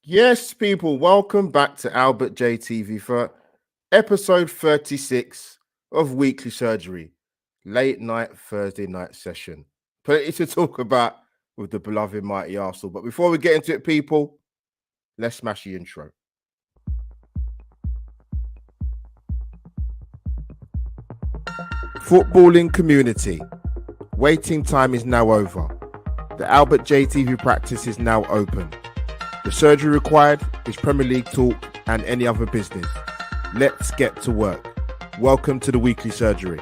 Yes, people, welcome back to AlbertJTV for episode 36 of Weekly Surgery, late night Thursday night session. Plenty to talk about with the beloved mighty Arsenal. But before we get into it, people, let's smash the intro. Footballing community, waiting time is now over. The AlbertJTV practice is now open. The surgery required is Premier League talk and any other business. Let's get to work. Welcome to the Weekly Surgery.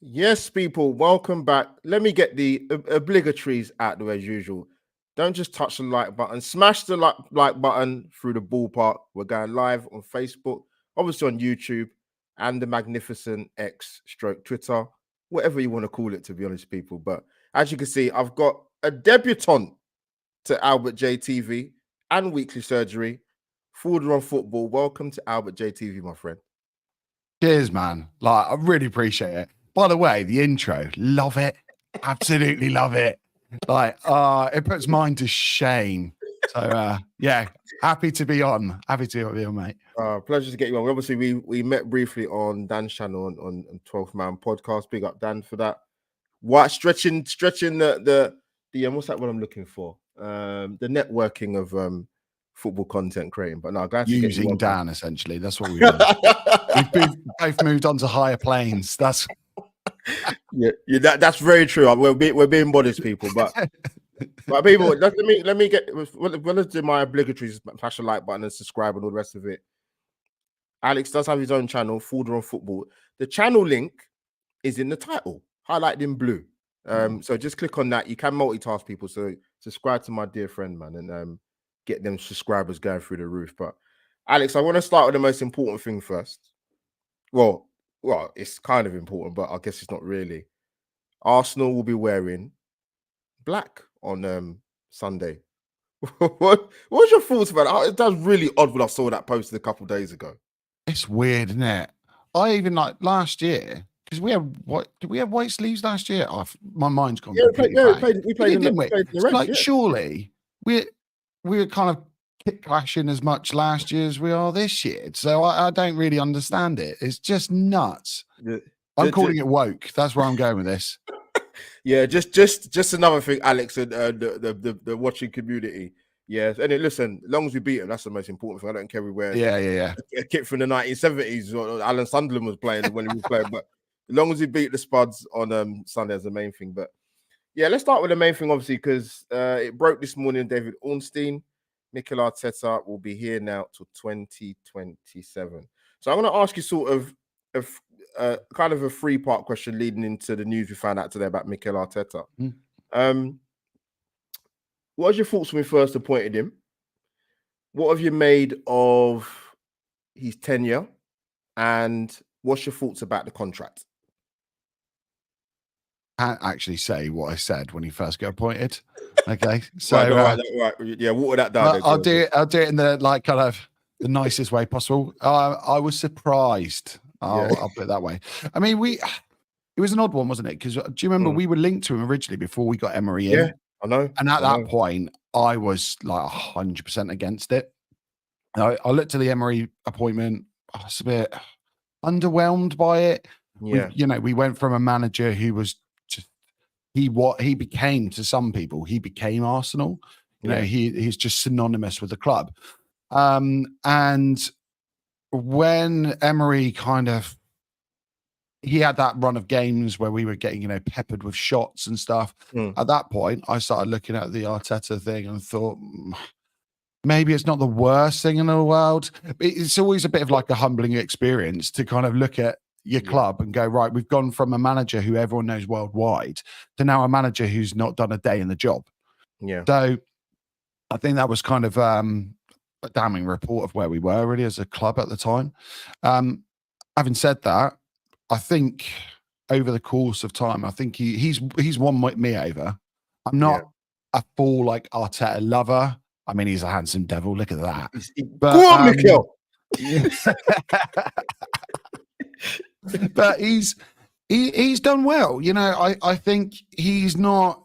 Yes, people, welcome back. Let me get the obligatories out the way as usual. Don't just touch the like button. Smash the like button through the ballpark. We're going live on Facebook, obviously on YouTube, and the magnificent X stroke Twitter, whatever you want to call it, to be honest, people. But as you can see, I've got a debutante to AlbertJTV and Weekly Surgery, Forward on Football. Welcome to AlbertJTV, my friend. Cheers, man. I really appreciate it. By the way, the intro, love it. Absolutely love it. It puts mine to shame. So, yeah, happy to be on. Happy to be on, mate. Pleasure to get you on. Obviously, we met briefly on Dan's channel on 12th Man Podcast. Big up Dan for that. What stretching the what's that what I'm looking for? The networking of football content creating. But no, glad to get you on, Dan, man. Essentially. That's what we've done. We've both moved on to higher planes. That's that's very true. We're being modest, people, but people, let me get. Let's do my obligatory smash the like button and subscribe and all the rest of it. Alex does have his own channel, Forward on Football. The channel link is in the title, highlighted in blue. So just click on that. You can multitask, people. So subscribe to my dear friend, man, and get them subscribers going through the roof. But Alex, I want to start with the most important thing first. Well, it's kind of important, but I guess it's not really. Arsenal will be wearing black on Sunday. What's your thoughts about it? That's really odd when I saw that posted a couple of days ago. It's weird, isn't it? I even last year, because we had did we have white sleeves last year? My mind's gone. Yeah, we played in the Reds, surely we're kind of kick clashing as much last year as we are this year. So I don't really understand it. It's just nuts. I'm calling it woke. That's where I'm going with this. Yeah, just another thing, Alex, and the watching community. Yeah, and listen, as long as we beat them, that's the most important thing. I don't care we wear a kit from the 1970s or Alan Sunderland was playing when he was playing, but as long as we beat the Spuds on Sunday is the main thing. But yeah, let's start with the main thing, obviously, because it broke this morning. David Ornstein, Mikel Arteta will be here now till 2027. So I'm going to ask you sort of kind of a three-part question leading into the news we found out today about Mikel Arteta. What was your thoughts when we first appointed him? What have you made of his tenure? And what's your thoughts about the contract? I can't actually say what I said when he first got appointed. Okay, so right. Yeah, water that down. I'll do it in the kind of the nicest way possible. I was surprised. I'll put it that way. I mean, it was an odd one, wasn't it? Because do you remember we were linked to him originally before we got Emery in? Yeah, I know. And at that point, I was 100% against it. I looked at the Emery appointment. I was a bit underwhelmed by it. Yeah. We went from a manager who was just he became to some people. He became Arsenal. He's just synonymous with the club. And when Emery he had that run of games where we were getting, peppered with shots and stuff. At that point, I started looking at the Arteta thing and thought, maybe it's not the worst thing in the world. It's always a bit of a humbling experience to kind of look at your club and go, right, we've gone from a manager who everyone knows worldwide to now a manager who's not done a day in the job. Yeah. So I think that was kind of a damning report of where we were really as a club at the time. Having said that, I think over the course of time, I think he's won me over. I'm not a full Arteta lover. I mean, he's a handsome devil. Look at that. Go on, Mikel. But he's done well. You know, I think he's not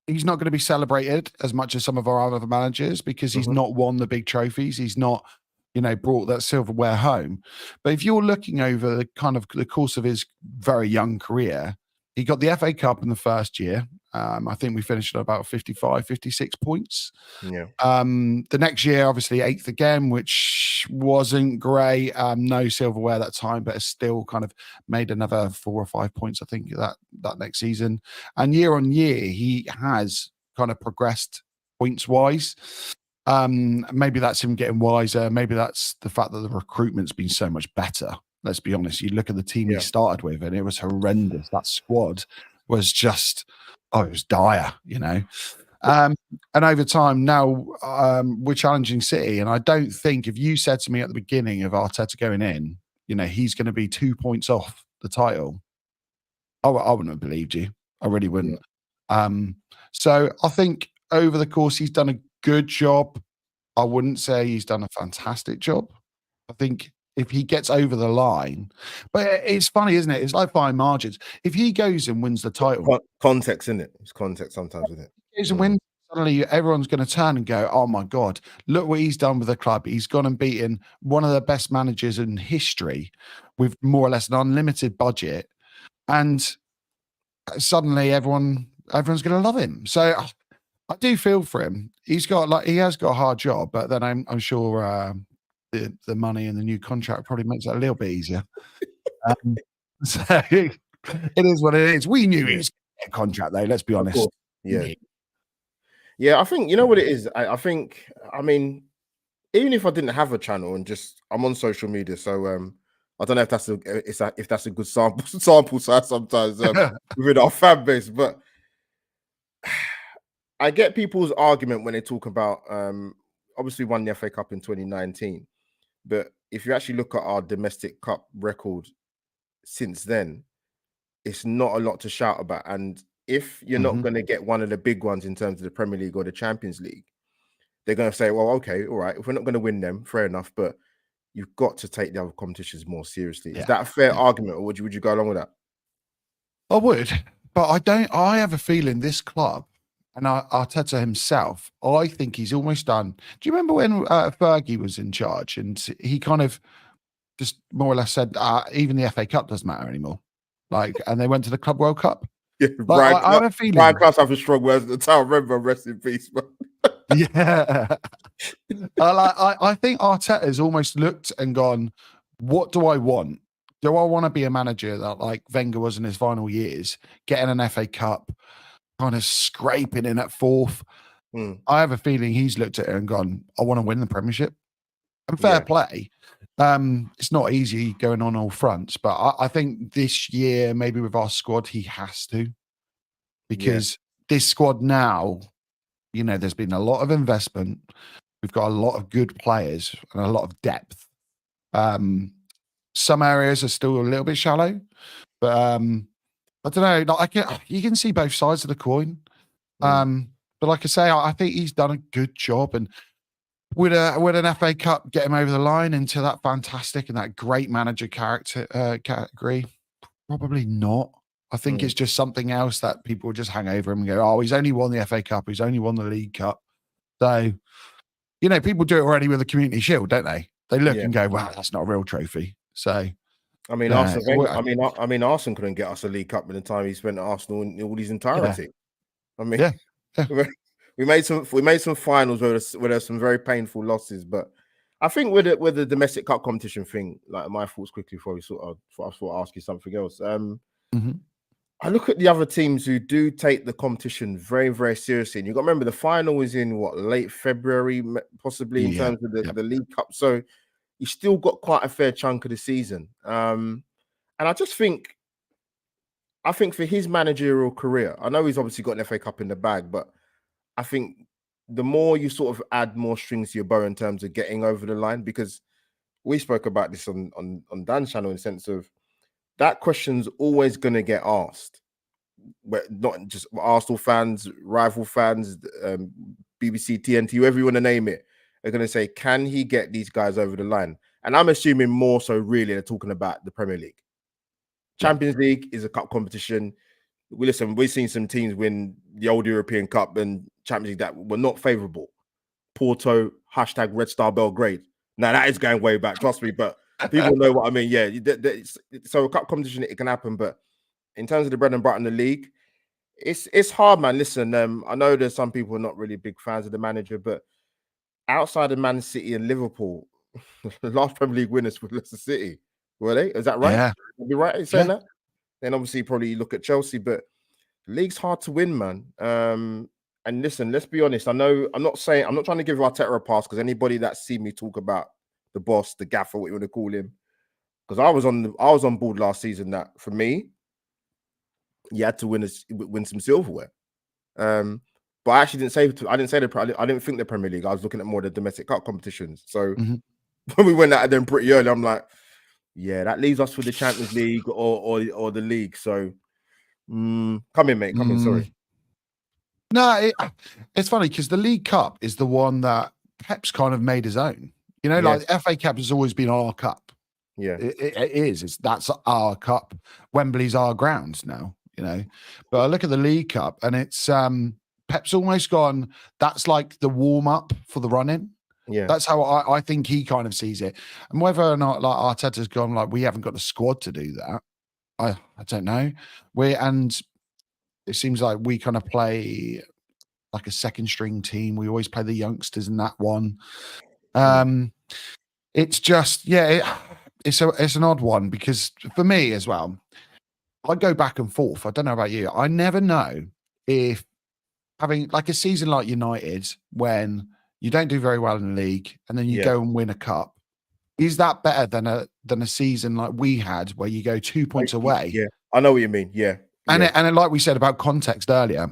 going to be celebrated as much as some of our other managers because he's not won the big trophies. He's not, you know, brought that silverware home. But if you're looking over the kind of the course of his very young career, he got the FA Cup in the first year. I think we finished at about 55, 56 points. Yeah. The next year, obviously 8th again, which wasn't great. No silverware that time, but it's still kind of made another 4 or 5 points, I think, that next season. And year on year, he has kind of progressed points wise. Maybe that's him getting wiser. Maybe that's the fact that the recruitment's been so much better. Let's be honest. You look at the team he started with, and it was horrendous. That squad was just, it was dire, you know. And over time, now we're challenging City. And I don't think if you said to me at the beginning of Arteta going in, you know, he's going to be 2 points off the title, I wouldn't have believed you. I really wouldn't. So I think over the course, he's done a good job. I wouldn't say he's done a fantastic job. I think if he gets over the line, but it's funny, isn't it? It's like fine margins. If he goes and wins the title, context, isn't it? It's context sometimes, isn't it? Goes and wins, suddenly everyone's going to turn and go, "Oh my god, look what he's done with the club! He's gone and beaten one of the best managers in history with more or less an unlimited budget," and suddenly everyone's going to love him. So I do feel for him. He has got a hard job, but then I'm sure the money and the new contract probably makes it a little bit easier. So it is what it is. We knew he was going to get a contract, though. Let's be honest. Yeah. I think you know what it is. I think. I mean, even if I didn't have a channel and I'm on social media, so I don't know if that's a good sample size sometimes within our fan base, but I get people's argument when they talk about obviously won the FA Cup in 2019, but if you actually look at our domestic cup record since then, it's not a lot to shout about. And if you're not going to get one of the big ones in terms of the Premier League or the Champions League, they're going to say, well, okay, all right, if we're not going to win them, fair enough, but you've got to take the other competitions more seriously. Is that a fair argument, or would you go along with that? I would, but I don't. I have a feeling this club and Arteta himself, I think he's almost done. Do you remember when Fergie was in charge and he kind of just more or less said, even the FA Cup doesn't matter anymore? Like, and they went to the Club World Cup. Yeah, like, I have a feeling. Brian Clough have a strong words at the time. Remember, rest in peace, man. Yeah. I think Arteta's almost looked and gone, what do I want? Do I want to be a manager that like Wenger was in his final years, getting an FA Cup, kind of scraping in at 4th? I have a feeling he's looked at it and gone, I want to win the Premiership. And fair play. It's not easy going on all fronts, but I think this year, maybe with our squad, he has to. Because this squad now, you know, there's been a lot of investment. We've got a lot of good players and a lot of depth. Some areas are still a little bit shallow, but I don't know. You can see both sides of the coin. But like I say, I think he's done a good job, and would an FA Cup get him over the line into that fantastic and that great manager category? Probably not. I think it's just something else that people just hang over him and go, oh, he's only won the FA Cup. He's only won the League Cup. So, you know, people do it already with the Community Shield, don't they? They look and go, wow, that's not a real trophy. So, I mean, Arsenal couldn't get us a League Cup in the time he spent at Arsenal in all his entirety. I mean, we made some finals where there's some very painful losses, but I think with the domestic cup competition thing, like my thoughts quickly before we sort of ask you something else. I look at the other teams who do take the competition very, very seriously. And you got to remember the final is in late February, possibly in terms of the League Cup. So you still got quite a fair chunk of the season. And I think for his managerial career, I know he's obviously got an FA Cup in the bag, but I think the more you sort of add more strings to your bow in terms of getting over the line, because we spoke about this on Dan's channel in the sense of that question's always going to get asked. But not just Arsenal fans, rival fans, BBC, TNT, whoever you want to name it, they're going to say, can he get these guys over the line? And I'm assuming more so really they're talking about the Premier League. Champions League is a cup competition. We've seen some teams win the old European Cup and Champions League that were not favourable. Porto, hashtag Red Star Belgrade. Now that is going way back, trust me, but people know what I mean. Yeah, so a cup competition, it can happen, but in terms of the bread and butter in the league, it's hard, man. Listen, I know there's some people who are not really big fans of the manager, but outside of Man City and Liverpool, the last Premier League winners were Leicester City, were they? Is that right? Yeah. Are you right in saying that? Then obviously probably you look at Chelsea, but the league's hard to win, man. And listen, let's be honest. I know I'm not trying to give Arteta a pass, because anybody that see me talk about the boss, the gaffer, what you want to call him, because I was on board last season that for me, you had to win some silverware. But I actually didn't say I didn't think the Premier League. I was looking at more the domestic cup competitions. So when we went out of them pretty early, I'm like, yeah, that leaves us for the Champions League or the league. So come in, mate. Come in. Sorry. No, it's funny because the League Cup is the one that Pep's kind of made his own. You know, like the FA Cup has always been our cup. Yeah, it is. That's our cup. Wembley's our grounds now. You know, but I look at the League Cup and it's Pep's almost gone. That's like the warm up for the run-in. Yeah, that's how I think he kind of sees it. And whether or not like Arteta's gone, like we haven't got the squad to do that. I don't know. And it seems like we kind of play like a second string team. We always play the youngsters in that one. It's just, it's an odd one because for me as well, I go back and forth. I don't know about you. I never know if having like a season like United, when you don't do very well in the league and then you go and win a cup, is that better than a season like we had where you go 2 points away? Yeah, I know what you mean. Yeah. And like we said about context earlier,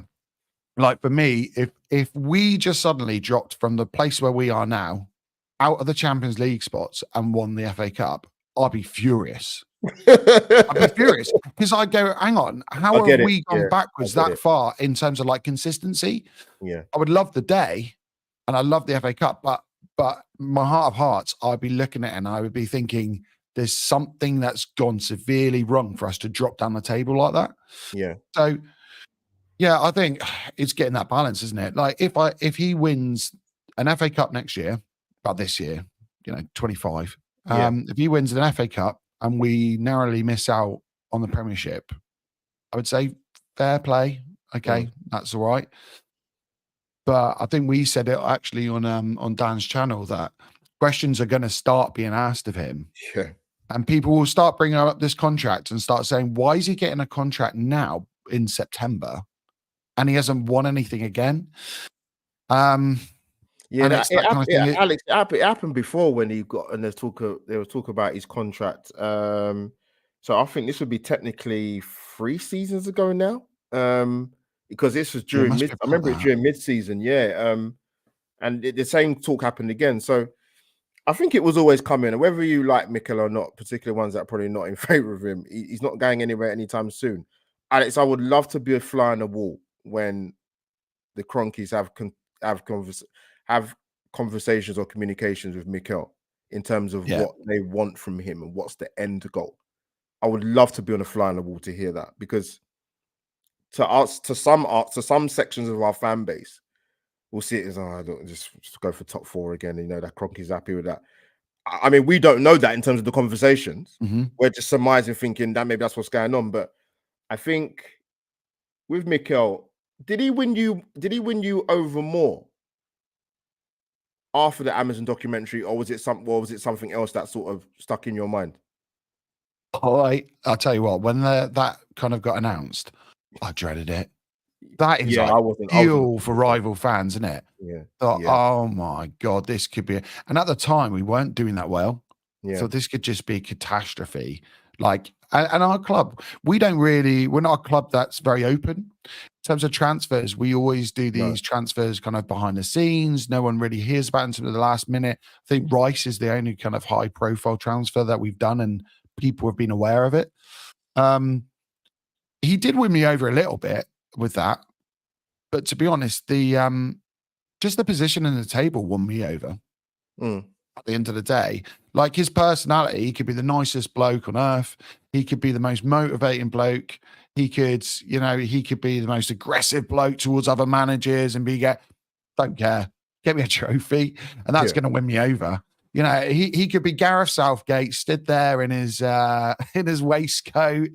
like for me, if we just suddenly dropped from the place where we are now out of the Champions League spots and won the FA Cup, I'd be furious. I'd be furious because I go, hang on, how have we gone backwards that far in terms of like consistency? Yeah, I would love the day, and I love the FA Cup, but my heart of hearts, I'd be looking at it and I would be thinking, there's something that's gone severely wrong for us to drop down the table like that. Yeah. So, yeah, I think it's getting that balance, isn't it? Like if he wins an FA Cup next year, about this year, 25. If he wins an FA Cup and we narrowly miss out on the Premiership, I would say fair play. Okay, that's all right. But I think we said it actually on Dan's channel that questions are going to start being asked of him. Yeah. And people will start bringing up this contract and start saying, why is he getting a contract now in September and he hasn't won anything again? Alex, it happened before when he got, and there was talk about his contract. So I think this would be technically 3 seasons ago now. Because this was during I remember it during mid-season, and the same talk happened again. So I think it was always coming, and whether you like Mikel or not, particularly ones that are probably not in favor of him, he's not going anywhere anytime soon. Alex, I would love to be a fly on the wall when the Cronkies have conversations or communications with Mikel in terms of what they want from him and what's the end goal. I would love to be on a fly on the wall to hear that, because to some sections of our fan base, we'll see it as, I don't just go for top 4 again. That Kroenke's happy with that. I mean, we don't know that in terms of the conversations. We're just surmising, thinking that maybe that's what's going on. But I think with Mikel, did he win you over more after the Amazon documentary, or was it something else that sort of stuck in your mind? I'll tell you what, when that kind of got announced, I dreaded it. That is fuel for rival fans, isn't it? Oh my God, this could be. And at the time, we weren't doing that well. So this could just be a catastrophe. Like, and our club, we're not a club that's very open in terms of transfers. We always do these transfers kind of behind the scenes. No one really hears about until the last minute. I think Rice is the only kind of high profile transfer that we've done, and people have been aware of it. He did win me over a little bit with that, but to be honest, just the position in the table won me over. at the end of the day. Like his personality, he could be the nicest bloke on earth. He could be the most motivating bloke. He could, he could be the most aggressive bloke towards other managers and don't care. Get me a trophy. And that's going to win me over. He could be Gareth Southgate, stood there in his waistcoat,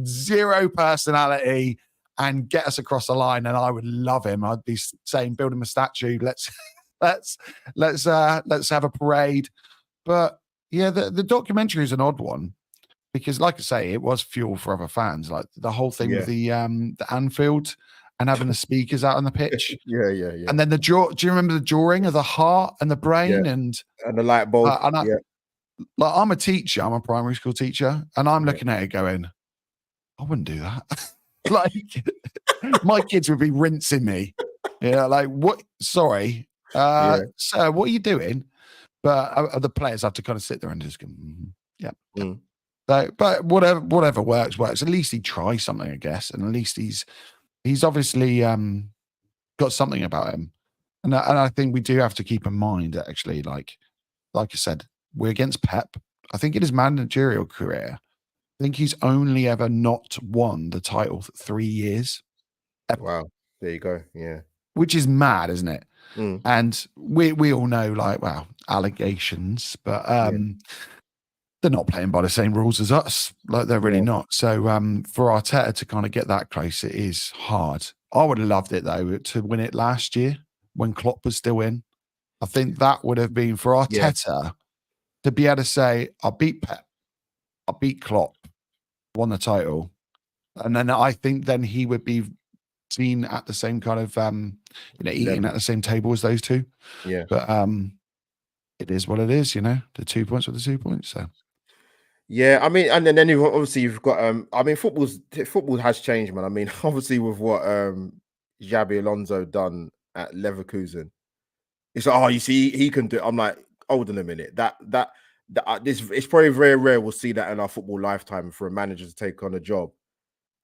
zero personality, and get us across the line. And I would love him. I'd be saying, build him a statue. Let's have a parade. But yeah, the documentary is an odd one because, like I say, it was fuel for other fans. Like the whole thing with the Anfield and having the speakers out on the pitch. Yeah. And then do you remember the drawing of the heart and the brain and the light bulb? Like I'm a teacher, I'm a primary school teacher, and I'm looking at it going, I wouldn't do that. Like my kids would be rinsing me. Like what? Sorry, sir, what are you doing? But the players have to kind of sit there and just go, yeah. So, but whatever works. At least he tries something, I guess, and at least he's obviously got something about him, and I think we do have to keep in mind that actually, like I said, we're against Pep. I think in his managerial career, I think he's only ever not won the title 3 years. Ever. Wow, there you go. Yeah, which is mad, isn't it? And we all know, like, well, allegations, but they're not playing by the same rules as us. Like they're really not. So for Arteta to kind of get that close, it is hard. I would have loved it though to win it last year when Klopp was still in. I think that would have been for Arteta to be able to say, I beat Pep, I beat Klopp, won the title. And then I think then he would be seen at the same kind of, eating at the same table as those two. Yeah. But it is what it is, the 2 points with the 2 points. So. Yeah, I mean, and then you've got, I mean, football has changed, man. I mean, obviously with what Xabi Alonso done at Leverkusen, it's like, oh, you see, he can do it. I'm like, hold on a minute. It's probably very rare we'll see that in our football lifetime for a manager to take on a job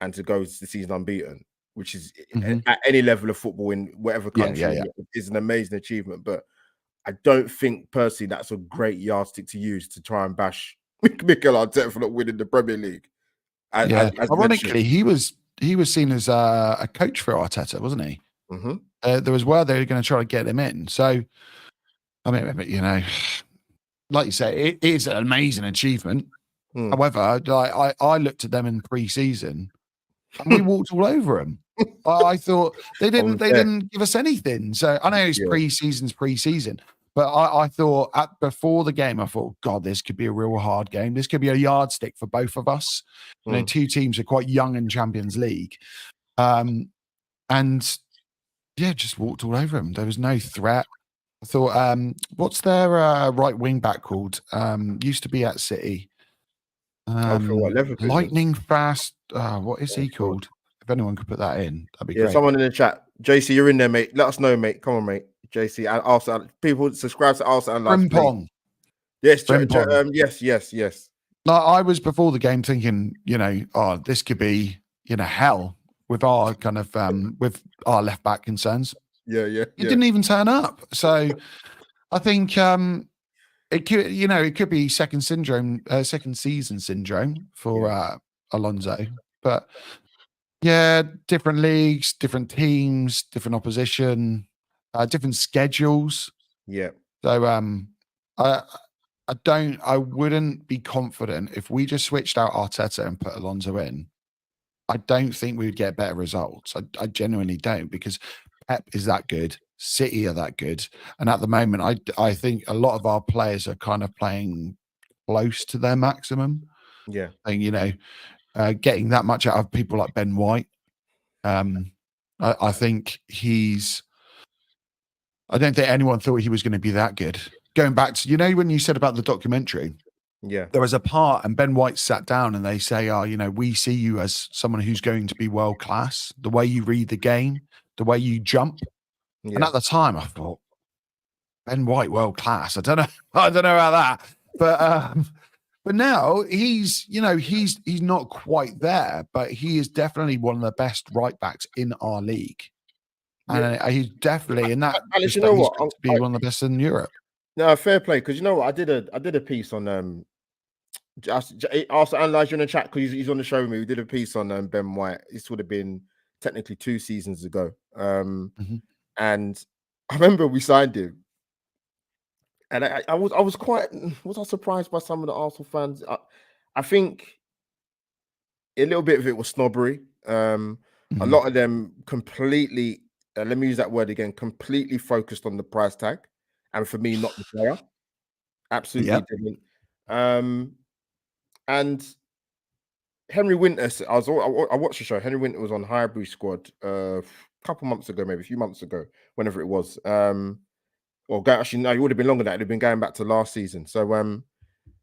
and to go to the season unbeaten, which is at any level of football in whatever country is an amazing achievement. But I don't think personally that's a great yardstick to use to try and bash Mikel Arteta for not winning the Premier League. Ironically, he was seen as a coach for Arteta, wasn't he? There was word they were going to try to get him in. So, I mean, like you say, it is an amazing achievement. However, I looked at them in pre-season and we walked all over them. I thought they didn't give us anything. So I know it's pre-season, but I thought before the game, I thought, God, this could be a real hard game. This could be a yardstick for both of us. Two teams are quite young in Champions League. And just walked all over them. There was no threat. I thought, what's their right wing back called? Used to be at City. Lightning fast. What is he called? If anyone could put that in, that'd be great. Someone in the chat. JC, you're in there, mate. Let us know, mate. Come on, mate. JC, and also people subscribe to Arsenal and Frimpong. Yes, yes. Like I was before the game thinking, this could be, hell with our kind of with our left back concerns. Yeah. He didn't even turn up. So I think it could, it could be second season syndrome for Alonso. But yeah, different leagues, different teams, different opposition, different schedules. Yeah. So I wouldn't be confident if we just switched out Arteta and put Alonso in. I don't think we would get better results. I genuinely don't, because Pep is that good. City are that good. And at the moment, I think a lot of our players are kind of playing close to their maximum. Yeah. And, getting that much out of people like Ben White. I think I don't think anyone thought he was going to be that good. Going back to, when you said about the documentary, there was a part and Ben White sat down and they say, we see you as someone who's going to be world class, the way you read the game, the way you jump. Yeah. And at the time I thought, Ben White, world class. I don't know about that, but now he's not quite there, but he is definitely one of the best right backs in our league. And he's definitely in that. Alex, you know what? To be one of the best in Europe. No, fair play. Because you know what, I did a piece on just also analyze you in the chat because he's on the show with me. We did a piece on Ben White. This would have been technically 2 seasons ago. And I remember we signed him, and I was quite surprised by some of the Arsenal fans. I think a little bit of it was snobbery. A lot of them completely, let me use that word again, completely focused on the price tag, and for me, not the player. Absolutely didn't. And Henry Winter, I watched the show. Henry Winter was on Highbury squad a couple months ago, maybe a few months ago, whenever it was. Actually, no, it would have been longer than that. It'd have been going back to last season. So,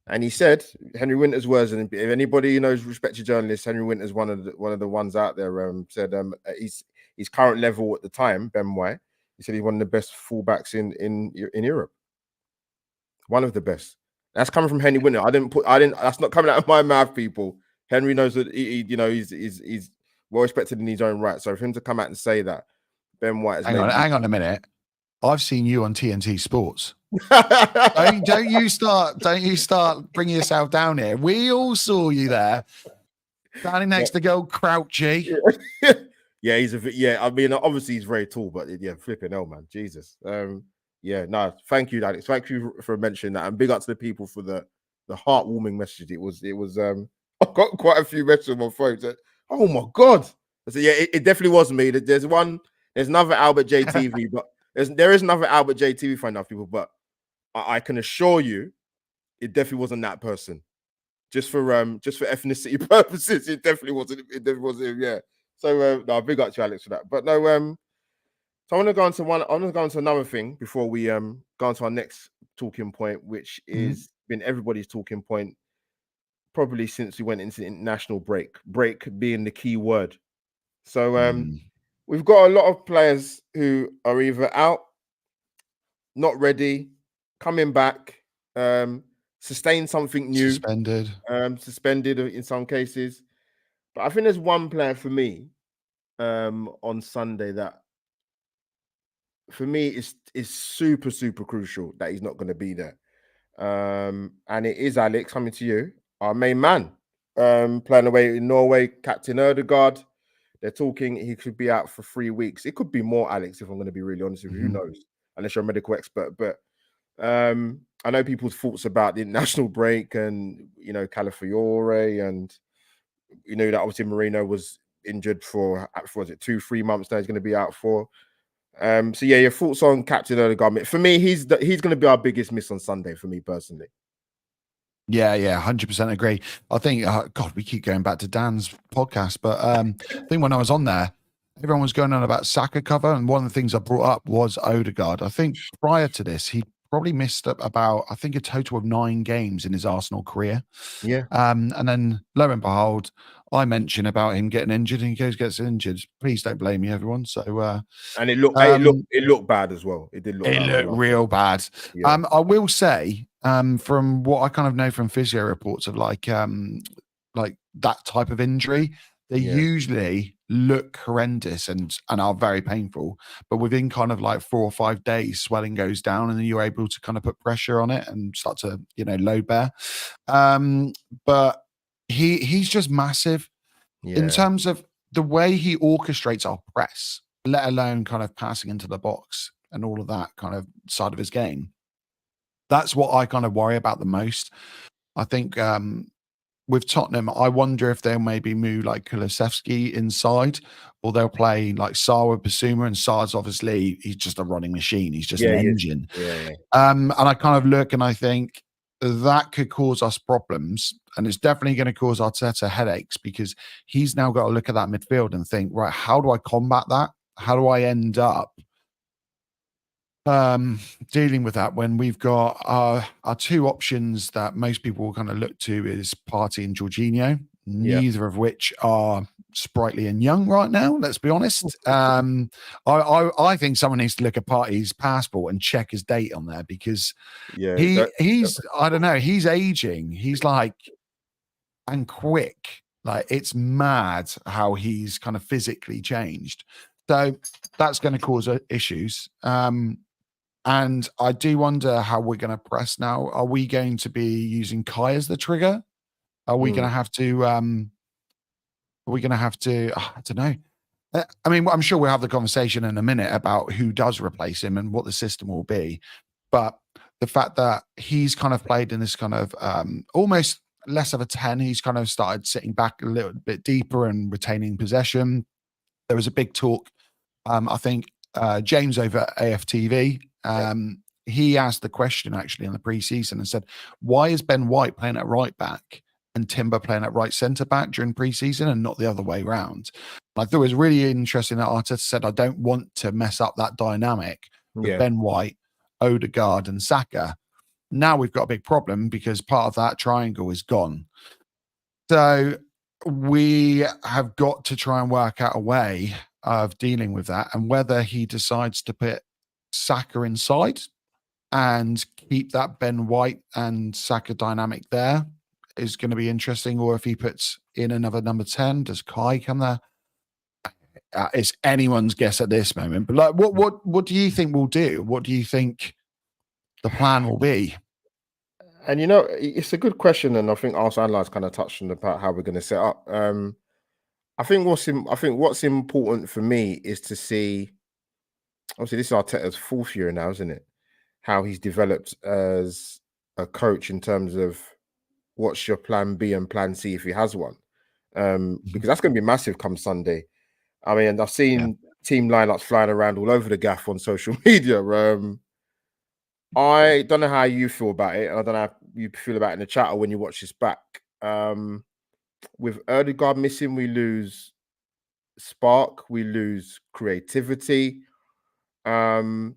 and he said Henry Winter's words, and if anybody knows respected journalists, Henry Winter's one of the ones out there. Said his current level at the time, Ben White. He said he's one of the best fullbacks in Europe. One of the best. That's coming from Henry Winter. That's not coming out of my mouth, people. Henry knows that he's well respected in his own right. So for him to come out and say that, Ben White. Hang on a minute. I've seen you on TNT Sports. don't you start bringing yourself down here. We all saw you there, standing next to Gold Crouchy. Yeah, I mean, obviously he's very tall, but yeah, flipping hell, man, Jesus. Yeah, no, thank you, Alex. Thank you for mentioning that, and big up to the people for the heartwarming message. It was. I got quite a few messages on my phone. That, oh my god! I said, yeah, it definitely wasn't me. There's another AlbertJTV, but there is another AlbertJTV fan enough people, but I can assure you, it definitely wasn't that person. Just for ethnicity purposes, it definitely wasn't. It definitely wasn't. Yeah. So no, big up to Alex for that. But no, so I want to go on to another thing before we go on to our next talking point, which is been everybody's talking point probably since we went into the international break. Break being the key word. So we've got a lot of players who are either out, not ready, coming back, sustained something new, suspended in some cases. But I think there's one player for me on Sunday that for me is super, super crucial that he's not going to be there. And it is Alex, coming to you, our main man, playing away in Norway, Captain Ødegaard. They're talking he could be out for 3 weeks. It could be more, Alex, if I'm going to be really honest with you. Who knows? Unless you're a medical expert. But I know people's thoughts about the international break and, Calafiore, and that obviously Marino was injured for 2-3 months now. He's going to be out for. So yeah, your thoughts on Captain Ødegaard? For me, he's going to be our biggest miss on Sunday. For me personally. Yeah, 100% agree. I think, God, we keep going back to Dan's podcast, but I think when I was on there, everyone was going on about Saka cover, and one of the things I brought up was Ødegaard. I think prior to this, he probably missed up about, I think, a total of 9 games in his Arsenal career. Yeah. And then lo and behold, I mention about him getting injured, and he gets injured. Please don't blame me, everyone. So, and it looked bad as well. It did look. It looked real bad. Yeah. I will say, from what I kind of know from physio reports of like that type of injury, they usually look horrendous and are very painful. But within kind of like 4 or 5 days, swelling goes down, and then you're able to kind of put pressure on it and start to load bear. But he's just massive in terms of the way he orchestrates our press, let alone kind of passing into the box and all of that kind of side of his game. That's what I kind of worry about the most. I think with Tottenham, I wonder if they'll maybe move like Kulusevski inside, or they'll play like Sarr with Basuma, and Sarr's obviously, he's just a running machine. He's just an engine. Yeah. And I kind of look and I think that could cause us problems, and it's definitely going to cause Arteta headaches, because he's now got to look at that midfield and think, right, how do I combat that? How do I end up dealing with that when we've got our 2 options that most people will kind of look to is Partey and Jorginho, neither of which are sprightly and young right now, let's be honest. I think someone needs to look at Partey's passport and check his date on there, because he's I don't know, he's aging. He's like, and quick. Like, it's mad how he's kind of physically changed. So that's going to cause issues. And I do wonder how we're going to press now. Are we going to be using Kai as the trigger? Are we going to have to? Are we going to have to? I don't know. I mean, I'm sure we'll have the conversation in a minute about who does replace him and what the system will be. But the fact that he's kind of played in this kind of almost less of a 10, he's kind of started sitting back a little bit deeper and retaining possession. There was a big talk. I think James over at AFTV, he asked the question actually in the preseason and said, why is Ben White playing at right back and Timber playing at right centre back during preseason and not the other way around? I thought it was really interesting that Arteta said, I don't want to mess up that dynamic with Ben White, Odegaard and Saka. Now we've got a big problem because part of that triangle is gone. So we have got to try and work out a way of dealing with that, and whether he decides to put Saka inside and keep that Ben White and Saka dynamic there is going to be interesting, or if he puts in another number 10, does Kai come there? It's anyone's guess at this moment. But like, what do you think we'll do? What do you think the plan will be? And it's a good question, and I think Arsenal Analyze kind of touched on about how we're going to set up. I think what's important for me is to see. Obviously, this is Arteta's 4th year now, isn't it? How he's developed as a coach in terms of what's your plan B and plan C if he has one, because that's going to be massive come Sunday. I mean, I've seen team lineups flying around all over the gaff on social media. I don't know how you feel about it, and I don't know how you feel about it in the chat or when you watch this back. With Odegaard missing, we lose spark, we lose creativity. And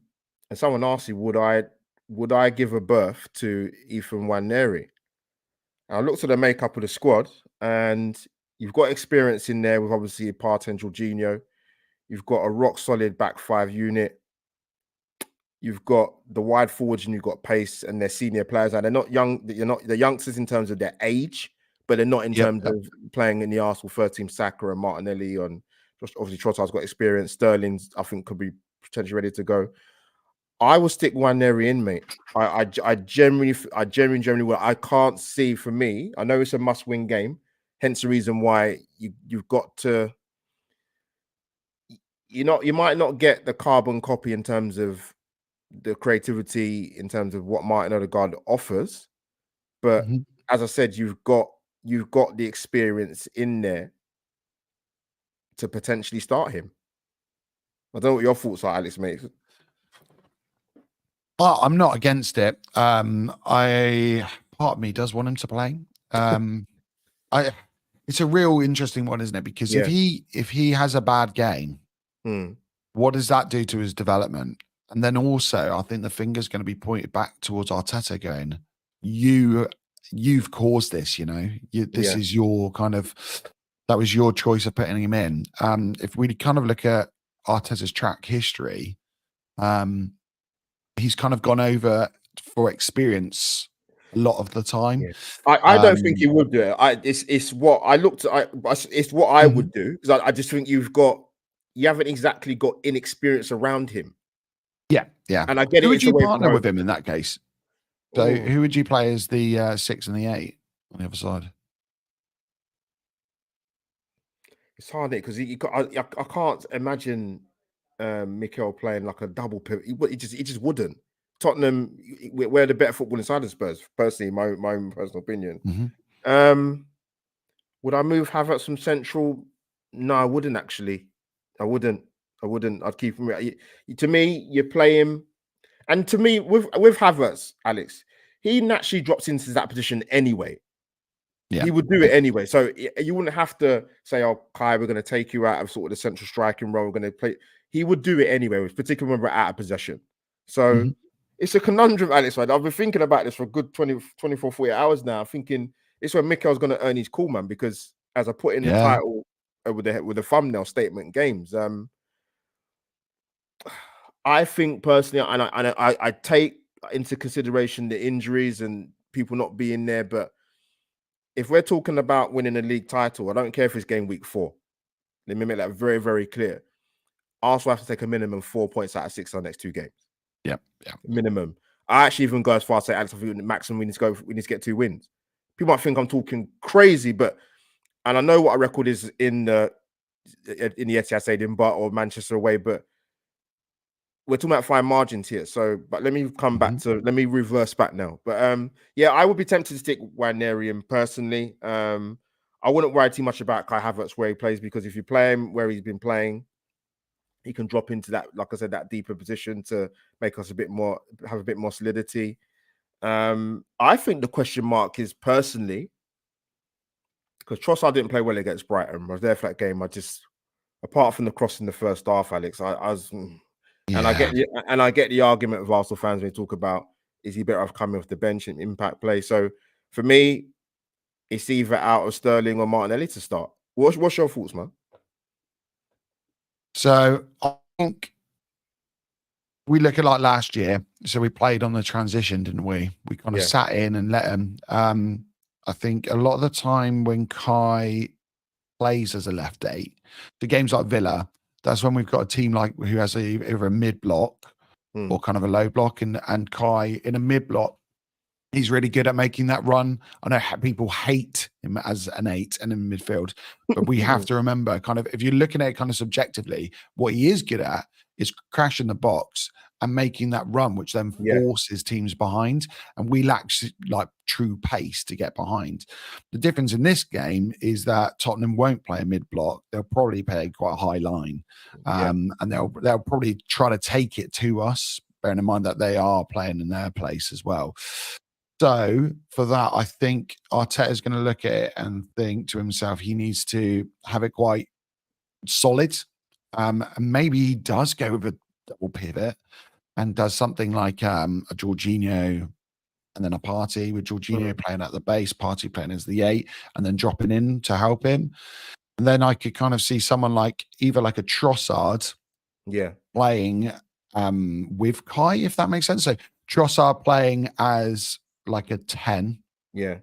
someone asked me, would I give a berth to Ethan Nwaneri? I looked at the makeup of the squad, and you've got experience in there with obviously Partey and Jorginho. You've got a rock solid back 5 unit. You've got the wide forwards, and you've got pace, and they're senior players. And they're not young. They're youngsters in terms of their age, but they're not in terms of playing in the Arsenal first team. Saka and Martinelli, and just obviously Trossard's got experience. Sterling's, I think, could be potentially ready to go. I will stick Nwaneri in, mate. I genuinely will. I can't see, for me, I know it's a must-win game, hence the reason why you've got to. You might not get the carbon copy in terms of the creativity, in terms of what Martin Odegaard offers, but as I said, you've got the experience in there to potentially start him. I don't know what your thoughts are, Alex, mate. I'm not against it. Part of me does want him to play. It's a real interesting one, isn't it? Because if he has a bad game, what does that do to his development? And then also, I think the finger's going to be pointed back towards Arteta, going, "You've caused this. This is your that was your choice of putting him in." If we kind of look at Arteta's track history, he's kind of gone over for experience a lot of the time. I don't think he would do it. It's what I looked at. It's what I would do, because I just think you haven't exactly got inexperience around him. Yeah. And I get who it. Would you partner with him in that case? So who would you play as the 6 and the 8 on the other side? It's hard, because I can't imagine Mikel playing like a double pivot. He just wouldn't. Tottenham, we're the better football inside of Spurs, personally, my own personal opinion. Would I move Havertz from central? No, I wouldn't actually. I wouldn't. I'd keep him. To me, you play him, and to me, with Havertz, Alex, he naturally drops into that position anyway. He would do it anyway. So you wouldn't have to say, "Oh, Kai, we're going to take you out of sort of the central striking role. We're going to play." He would do it anyway, particularly when we're out of possession. So it's a conundrum, Alex. Right? I've been thinking about this for a good 24, 48 hours now. I'm thinking it's where Mikel's going to earn his call, man, because as I put in the title with the thumbnail statement, games. I think personally, and I take into consideration the injuries and people not being there, but if we're talking about winning a league title, I don't care if it's game week 4. Let me make that very, very clear. Arsenal have to take a minimum 4 points out of 6 on the next 2 games. Yeah. Minimum. I actually even go as far as say, Alex, I think the maximum we need to get 2 wins. People might think I'm talking crazy, and I know what our record is in the Etihad Stadium, or Manchester away, but we're talking about fine margins here. So, but let me come back to let me reverse back now. But yeah, I would be tempted to stick Wijnaldum personally. I wouldn't worry too much about Kai Havertz where he plays, because if you play him where he's been playing, he can drop into that, like I said, that deeper position to make us have a bit more solidity. I think the question mark is personally, because Trossard didn't play well against Brighton. I was there for that game. Apart from the cross in the first half, Alex, I was, and I get the argument of Arsenal fans when they talk about, is he better off coming off the bench and impact play? So for me, it's either out of Sterling or Martinelli to start. What's your thoughts, man? So I think we look at like last year. So we played on the transition, didn't we? We kind of sat in and let him. I think a lot of the time when Kai plays as a left 8, the games like Villa, that's when we've got a team like who has either a mid block or kind of a low block, and Kai in a mid block, he's really good at making that run. I know people hate him as an 8 and in midfield, but we have to remember, kind of, if you're looking at it kind of subjectively, what he is good at is crashing the box and making that run, which then forces teams behind. And we lack like true pace to get behind. The difference in this game is that Tottenham won't play a mid block. They'll probably play quite a high line, and they'll probably try to take it to us, bearing in mind that they are playing in their place as well. So for that, I think Arteta is going to look at it and think to himself, he needs to have it quite solid. And maybe he does go with a double pivot and does something like a Jorginho and then a Partey, with Jorginho playing at the base, Partey playing as the 8, and then dropping in to help him. And then I could kind of see someone like either like a Trossard playing with Kai, if that makes sense. So Trossard playing as like a 10,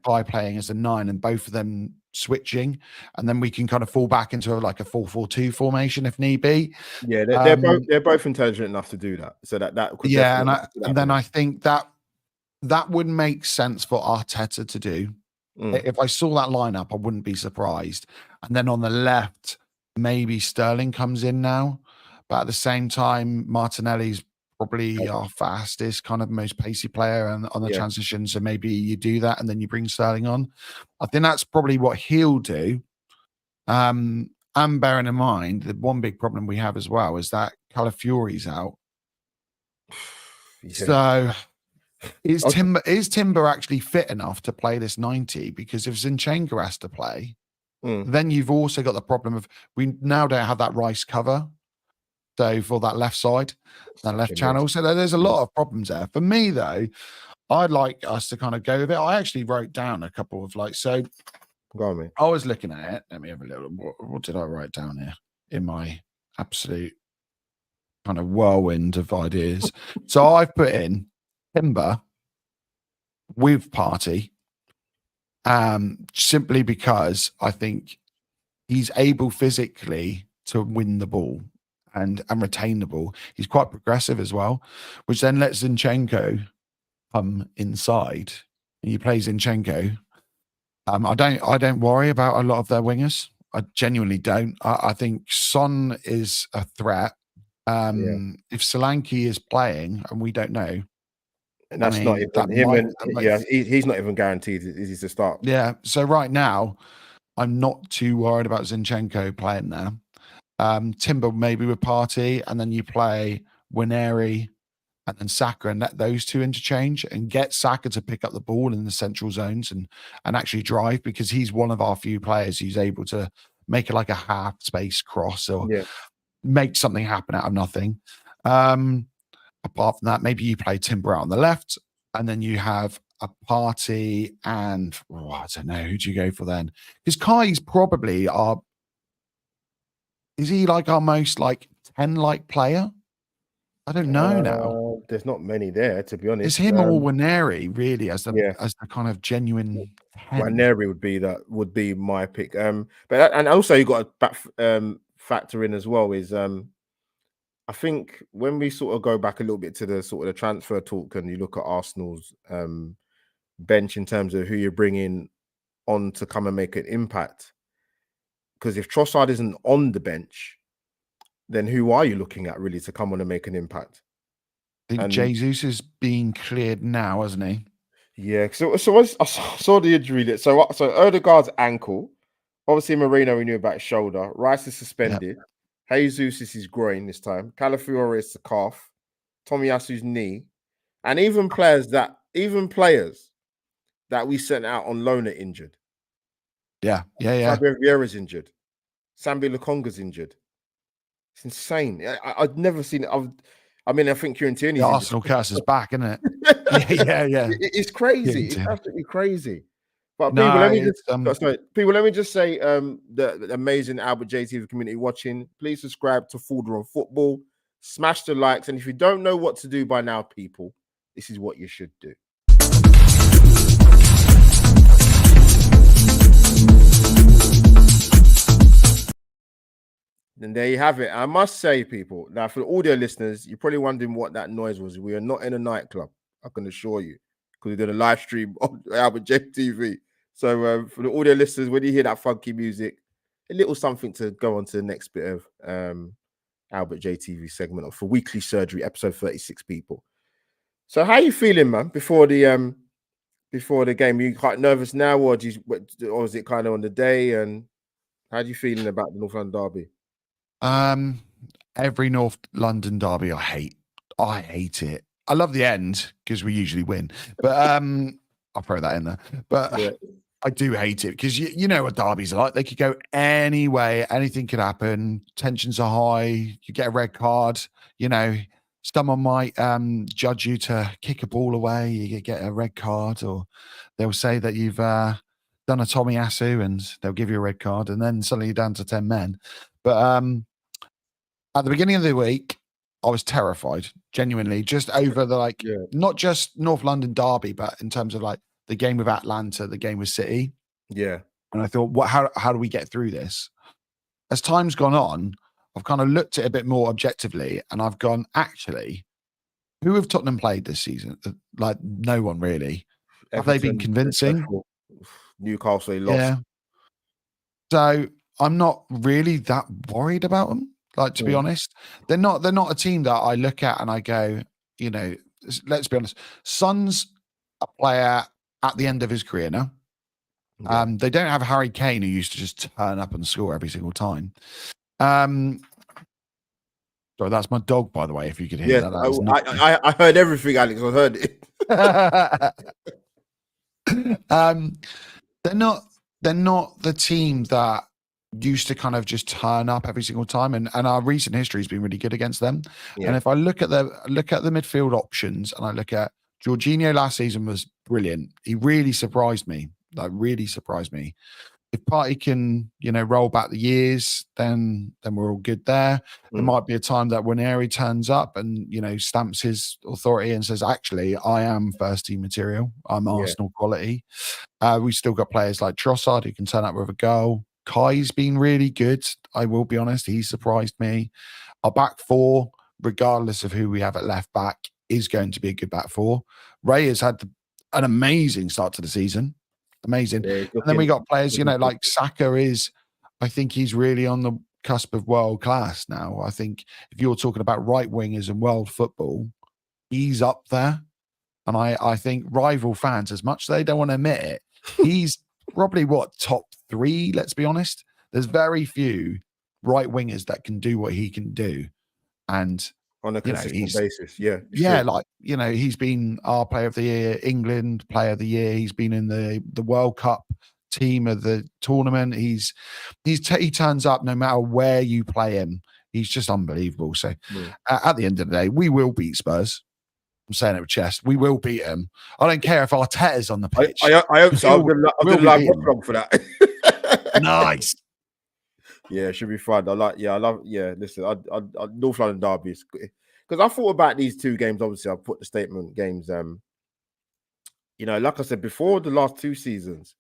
Kai playing as a 9, and both of them switching, and then we can kind of fall back into like a 4-4-2 formation if need be. Yeah, they're both intelligent enough to do that. So that could and then I think that would make sense for Arteta to do. If I saw that lineup, I wouldn't be surprised. And then on the left, maybe Sterling comes in now, but at the same time, Martinelli's probably our fastest, kind of most pacey player on the transition. So maybe you do that and then you bring Sterling on. I think that's probably what he'll do. And bearing in mind, the one big problem we have as well is that Calafiori's out. So is Timber actually fit enough to play this 90? Because if Zinchenko has to play, then you've also got the problem of we now don't have that Rice cover. So for that left side, that left channel. So there's a lot of problems there. For me, though, I'd like us to kind of go with it. I actually wrote down a couple of so go on, mate. I was looking at it. Let me have a little. What did I write down here in my absolute kind of whirlwind of ideas? So I've put in Timber with Partey, simply because I think he's able physically to win the ball and retain the ball. He's quite progressive as well, which then lets Zinchenko come inside. And you play Zinchenko. I don't worry about a lot of their wingers. I genuinely don't. I think Son is a threat. If Solanke is playing, and we don't know, and that's not even him. He's not even guaranteed he's to start. Yeah. So right now, I'm not too worried about Zinchenko playing there. Timber maybe with Partey, and then you play Wineri and then Saka, and let those two interchange and get Saka to pick up the ball in the central zones and actually drive, because he's one of our few players who's able to make it like a half space cross or make something happen out of nothing. Apart from that, maybe you play Timber out on the left, and then you have a Partey and I don't know, who do you go for then? Because Kai's probably is he like our most like 10 player? I don't know now. There's not many there, to be honest. It's him or Wineri really as the kind of genuine 10. Wineri would be my pick. But and also you got to factor in as well is I think when we sort of go back a little bit to the sort of the transfer talk, and you look at Arsenal's bench in terms of who you're bringing on to come and make an impact, because if Trossard isn't on the bench, then who are you looking at really to come on and make an impact? I think Jesus is being cleared now, hasn't he? Yeah. So I saw the injury list. So Odegaard's ankle. Obviously, Moreno we knew about his shoulder. Rice is suspended. Yep. Jesus is his groin this time. Calafiore is the calf. Tomiyasu's knee, and even players that we sent out on loan are injured. Yeah. Fabio Vieira's injured. Sambi Lukonga's injured. It's insane. I've never seen it. I think Kieran Tierney's the Arsenal curse is back, isn't it? yeah. It's crazy. It's absolutely crazy. But people, let me just say, the amazing AlbertJTV community watching, please subscribe to Forder on Football, smash the likes, and if you don't know what to do by now, people, this is what you should do. And there you have it. I must say, people, now for the audio listeners, you're probably wondering what that noise was. We are not in a nightclub, I can assure you, because we're doing a live stream on AlbertJTV. So for the audio listeners, when you hear that funky music, a little something to go on to the next bit of AlbertJTV segment for Weekly Surgery, episode 36, people. So how are you feeling, man, before the game? Are you quite nervous now, or is it kind of on the day? And how are you feeling about the North London derby? Every North London derby I hate it. I love the end because we usually win, but I'll throw that in there. But yeah. I do hate it because you know what derbies are like. They could go any way, anything could happen. Tensions are high. You get a red card. Someone might judge you to kick a ball away. You get a red card, or they'll say that you've done a Tomiyasu and they'll give you a red card, and then suddenly you're down to 10 men. But at the beginning of the week, I was terrified, genuinely, just over the not just North London derby, but in terms of the game with Atlanta, the game with City. Yeah. And I thought, how do we get through this? As time's gone on, I've kind of looked at it a bit more objectively, and I've gone, actually, who have Tottenham played this season? No one really. Have they been convincing? Newcastle, they lost. Yeah. So I'm not really that worried about them. To be honest, they're not a team that I look at and I go, let's be honest. Son's a player at the end of his career now. Yeah. They don't have Harry Kane, who used to just turn up and score every single time. Sorry, that's my dog, by the way, if you could hear that. I heard everything, Alex. I heard it. They're not the team that used to kind of just turn up every single time, and our recent history has been really good against them. Yeah. And if I look at the midfield options, and I look at Jorginho last season was brilliant. He really surprised me. If Partey can, roll back the years, then we're all good there. There might be a time that Waneri turns up and, stamps his authority and says, actually, I am first team material. I'm Arsenal quality. We've still got players like Trossard who can turn up with a goal. Kai's been really good. I will be honest. He surprised me. Our back four, regardless of who we have at left back, is going to be a good back four. Ray has had an amazing start to the season. Amazing. Yeah, and then we got players, like Saka I think he's really on the cusp of world class now. I think if you're talking about right wingers in world football, he's up there. And I think rival fans, as much as they don't want to admit it, he's probably top 3, let's be honest. There's very few right wingers that can do what he can do. And on a consistent basis, yeah. Sure. He's been our player of the year, England player of the year. He's been in the World Cup team of the tournament. He turns up no matter where you play him. He's just unbelievable. So at the end of the day, we will beat Spurs. I'm saying it with chest. We will beat him. I don't care if Arteta's on the pitch. I hope so. I'm going to live watch for that. Nice. Yeah, it should be fun. Listen, I North London derby is because I thought about these two games. Obviously, I put the statement games. Like I said before, the last 2 seasons,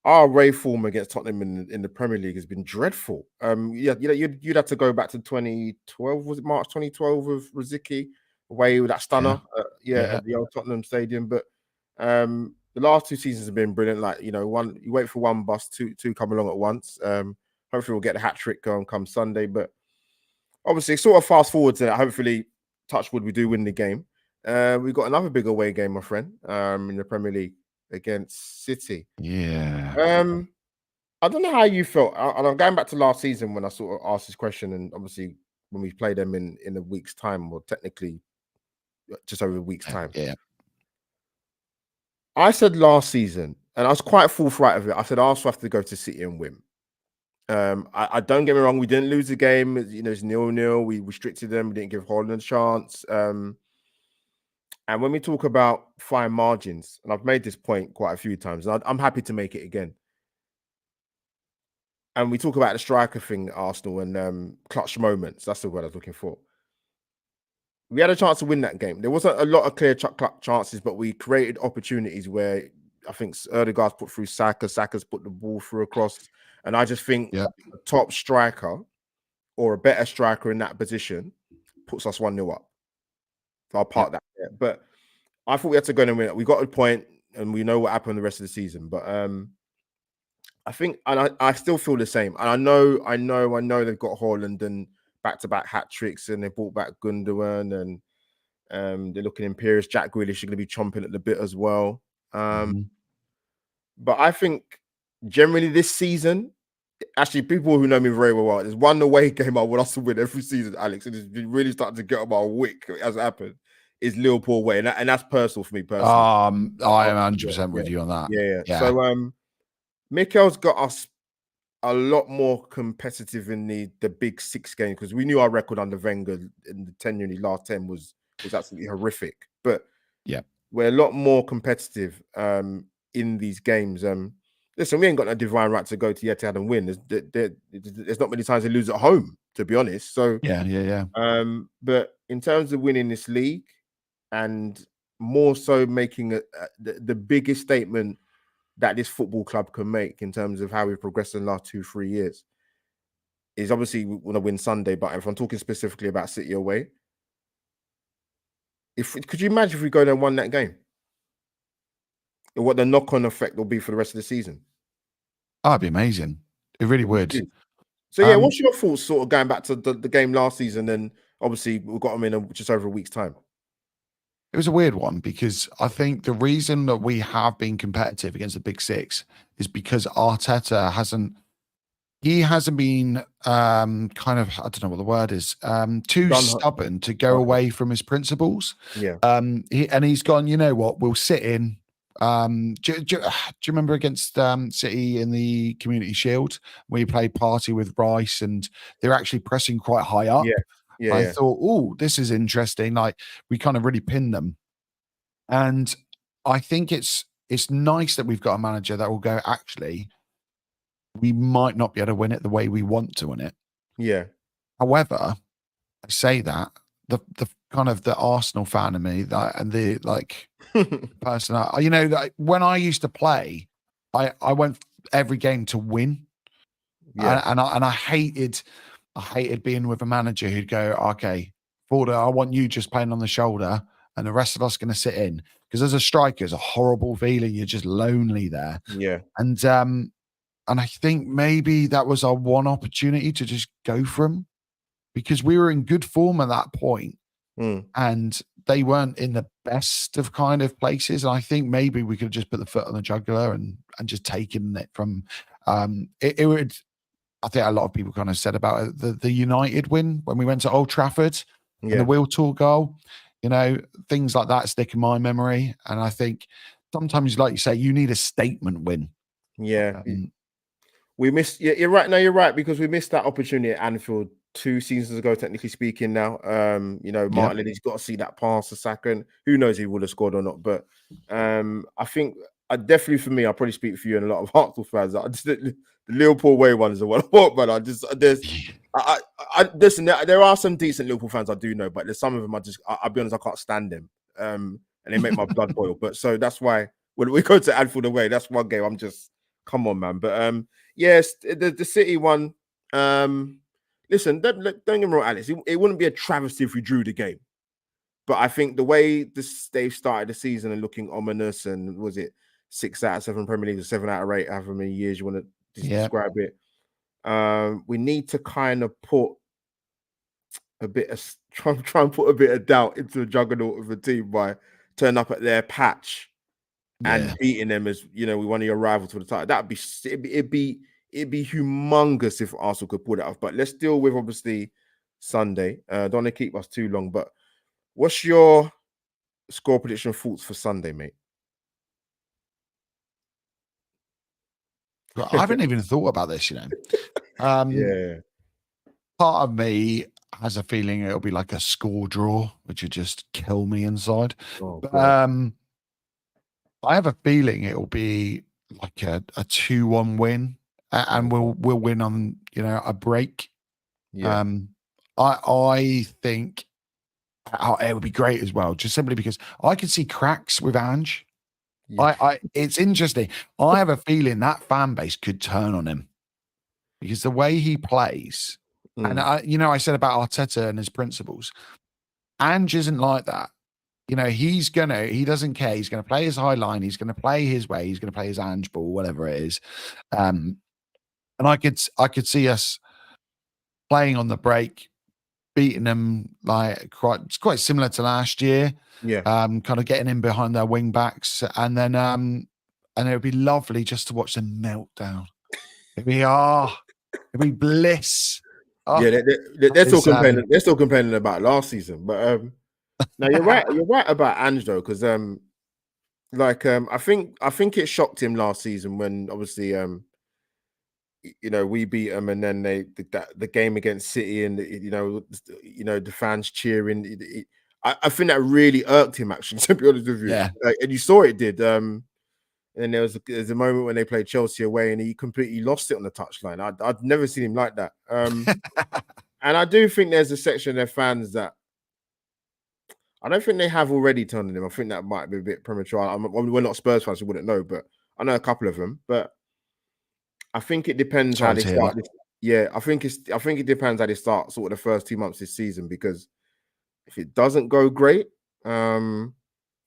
our away form against Tottenham in the Premier League has been dreadful. You'd have to go back to 2012. Was it March 2012 with Rosicky away with that stunner? At the old Tottenham Stadium. But the last 2 seasons have been brilliant. Like, you wait for one bus, two come along at once. Hopefully we'll get the hat trick come Sunday. But obviously, sort of fast forward to that. Hopefully, touch wood, we do win the game. We've got another big away game, my friend, in the Premier League against City. Yeah. I don't know how you felt. And I'm going back to last season when I sort of asked this question, and obviously when we played them in a week's time, or technically just over a week's time. Yeah. I said last season, and I was quite forthright of it. I said Arsenal have to go to City and win. I don't get me wrong, we didn't lose the game. It's 0-0. We restricted them. We didn't give Haaland a chance. And when we talk about fine margins, and I've made this point quite a few times, and I'm happy to make it again. And we talk about the striker thing, Arsenal, and clutch moments. That's the word I was looking for. We had a chance to win that game. There wasn't a lot of clear chances, but we created opportunities where I think Erdegaard's put through Saka, Saka's put the ball through across. And I just think a top striker or a better striker in that position puts us 1-0 up. So I'll park that there. But I thought we had to go and win it. We got a point, and we know what happened the rest of the season. But I think, and I still feel the same. And I know they've got Haaland and back-to-back hat tricks, and they brought back Gundogan, and they're looking imperious. Jack Grealish are going to be chomping at the bit as well. But I think generally this season, actually, people who know me very well, there's one away game I want us to win every season, Alex, and it's been really starting to get on my wick as it happened. Is Liverpool away, and that's personal for me personally. I am 100% with you on that. Yeah. So Mikel's got us a lot more competitive in the big 6 games, because we knew our record under Wenger in the tenure in the last 10 was absolutely horrific. But we're a lot more competitive in these games. Listen, we ain't got no divine right to go to Etihad and win. There's not many times they lose at home, to be honest. So but in terms of winning this league, and more so making the biggest statement that this football club can make in terms of how we've progressed in the last 2-3 years, is obviously we want to win Sunday. But if I'm talking specifically about City away, could you imagine if we go there and won that game? What the knock-on effect will be for the rest of the season? Oh, it'd be amazing. It really would. So what's your thoughts, sort of going back to the game last season, and obviously we've got them in just over a week's time? It was a weird one, because I think the reason that we have been competitive against the big 6 is because Arteta hasn't been kind of, I don't know what the word is, too stubborn to go away from his principles. He's gone, you know what, we'll sit in. Do you remember against City in the Community Shield, where you played party with Rice, and they're actually pressing quite high up? I thought, oh, this is interesting. Like, we kind of really pinned them. And I think it's nice that we've got a manager that will go, actually, we might not be able to win it the way we want to win it. However, I say that the kind of the Arsenal fan of me, and the person, like, when I used to play, I went every game to win. And I hated being with a manager who'd go, okay, Forder, I want you just playing on the shoulder, and the rest of us going to sit in. Because as a striker, it's a horrible feeling. You're just lonely there. And I think maybe that was our one opportunity to just go for them, because we were in good form at that point, and they weren't in the best of kind of places. And I think maybe we could have just put the foot on the jugular and just taken it from it would. I think a lot of people kind of said about it, the United win when we went to Old Trafford, and the Will Tour goal, things like that stick in my memory. And I think sometimes, like you say, you need a statement win. We missed. You're right. No, you're right, because we missed that opportunity at Anfield 2 seasons ago, technically speaking. Now, Martinelli's got to see that pass a second. Who knows if he would have scored or not? But I think definitely for me, I'll probably speak for you and a lot of Arsenal fans. The Liverpool way one is the one I want, but listen. There are some decent Liverpool fans I do know, but there's some of them I'll be honest, I can't stand them, and they make my blood boil. But so that's why when we go to Anfield away, that's one game I'm just come on, man. But yes, the City one. Listen, don't get me wrong, Alex. It wouldn't be a travesty if we drew the game. But I think the way they've started the season and looking ominous, and was it 6 out of 7 Premier League or 7 out of 8, however many years you want to describe it. We need to kind of put a bit of try and put a bit of doubt into the juggernaut of the team by turning up at their patch and beating them as we one of your rivals for the title. It'd be humongous if Arsenal could pull that off. But let's deal with obviously Sunday. Don't want to keep us too long, but what's your score prediction thoughts for Sunday, mate? I haven't even thought about this, Yeah. Part of me has a feeling it'll be like a score draw, which would just kill me inside. But, I have a feeling it'll be like a 2-1 win, and we'll win on a break. Yeah. I think it would be great as well, just simply because I could see cracks with Ange. Yeah. It's interesting. I have a feeling that fan base could turn on him because the way he plays, and I said about Arteta and his principles. Ange isn't like that. He doesn't care. He's going to play his high line. He's going to play his way. He's going to play his Ange ball, whatever it is. And I could see us playing on the break, beating them it's quite similar to last year. Yeah. Kind of getting in behind their wing backs, and then it would be lovely just to watch them melt down. It'd be bliss. Oh, yeah, they're still complaining. They're still complaining about last season, but now you're right. You're right about Ange though, because I think it shocked him last season when obviously we beat them, and then the game against City, and the fans cheering. I think that really irked him, actually, to be honest with you. Yeah. And you saw it did. And there's a moment when they played Chelsea away, and he completely lost it on the touchline. I'd never seen him like that. And I do think there's a section of their fans that I don't think they have already turned on him. I think that might be a bit premature. We're not Spurs fans, so we wouldn't know, but I know a couple of them. But I think it depends how they start. I think it depends how they start sort of the first 2 months this season, because if it doesn't go great, and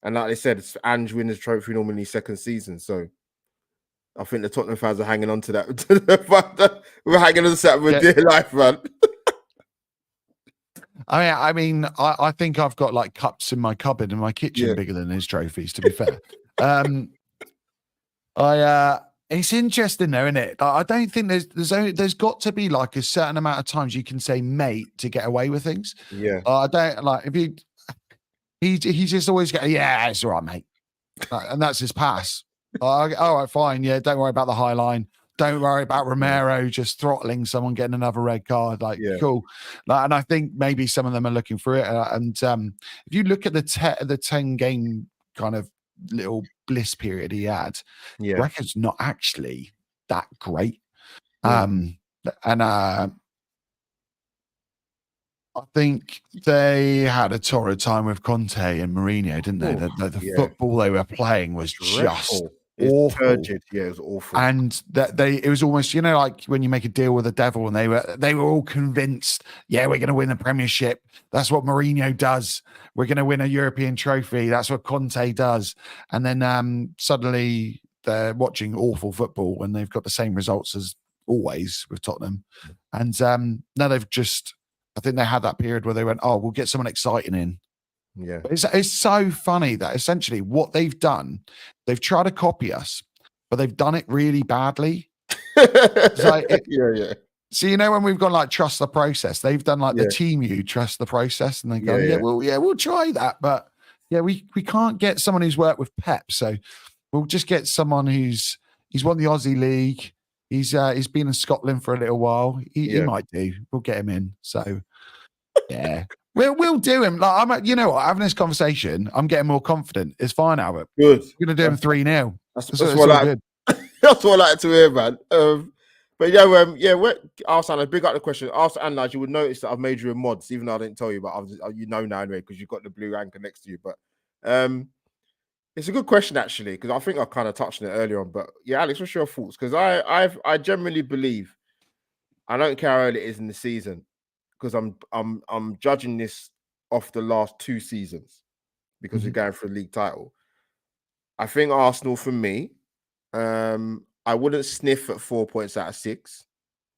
like they said, Ange wins the trophy normally second season, so I think the Tottenham fans are hanging on to that. We're hanging on to that with dear life, man. I mean, I think I've got like cups in my cupboard in my kitchen bigger than his trophies, to be fair. It's interesting though, isn't it? I don't think there's got to be like a certain amount of times you can say mate to get away with things. Yeah. I don't like if he just always go, yeah, it's all right, mate. And that's his pass. All right, fine. Yeah, don't worry about the high line. Don't worry about Romero just throttling someone, getting another red card. Cool. And I think maybe some of them are looking for it. And if you look at the 10-game kind of little bliss period he had, the record's not actually that great. And I think they had a torrid time with Conte and Mourinho, didn't they? The football they were playing was just awful. Yeah, it was awful. And it was almost, like when you make a deal with the devil, and they were all convinced, we're going to win the Premiership. That's what Mourinho does. We're going to win a European trophy. That's what Conte does. And then suddenly they're watching awful football when they've got the same results as always with Tottenham. And now they've just, I think they had that period where they went, oh, we'll get someone exciting in. Yeah. But it's so funny that essentially what they've done, they've tried to copy us, but they've done it really badly. So when we've gone like trust the process, they've done like the team you trust the process, and they go, we'll try that, but we can't get someone who's worked with Pep, so we'll just get someone he's won the Aussie League. He's been in Scotland for a little while. He might do. We'll get him in. So yeah. We'll do him. Like having this conversation, I'm getting more confident. It's fine, Albert. Good. We're gonna do him 3-0. That's what I like to hear, man. But Arsenal, big up the question. Arsenal and Nigel, you would notice that I've made you a mods, even though I didn't tell you, but now anyway, because you've got the blue anchor next to you. But It's a good question actually, because I think I kind of touched on it earlier on. But yeah, Alex, what's your thoughts? Because I generally believe, I don't care how early it is in the season, because I'm judging this off the last 2 seasons because we're going for a league title. I think Arsenal, for me, I wouldn't sniff at 4 points out of 6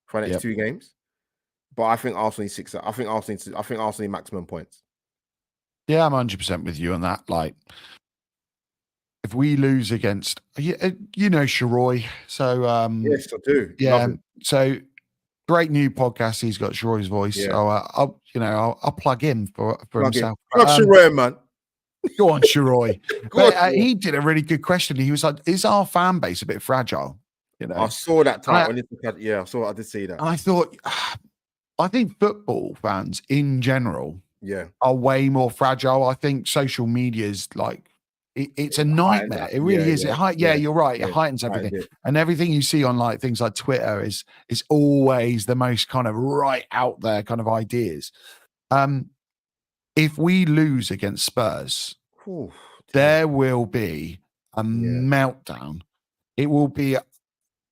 for the next 2 games, but I think Arsenal need 6. I think Arsenal need maximum points. Yeah, I'm 100% with you on that. Like, if we lose against, you know, Sharoy. So, yes, I do. Yeah. So, great new podcast. He's got Sharoy's voice. Yeah. So, I'll plug him for himself. Plug Sharoy, man. Go on, Sharoy. He did a really good question. He was like, "Is our fan base a bit fragile?" You know, I saw that title. I saw. I did see that. And I thought, I think football fans in general, are way more fragile. I think social media is like, it's a nightmare. It really is. You're right. It heightens everything, and everything you see on like things like Twitter is always the most kind of right out there kind of ideas. If we lose against Spurs, there will be a meltdown. It will be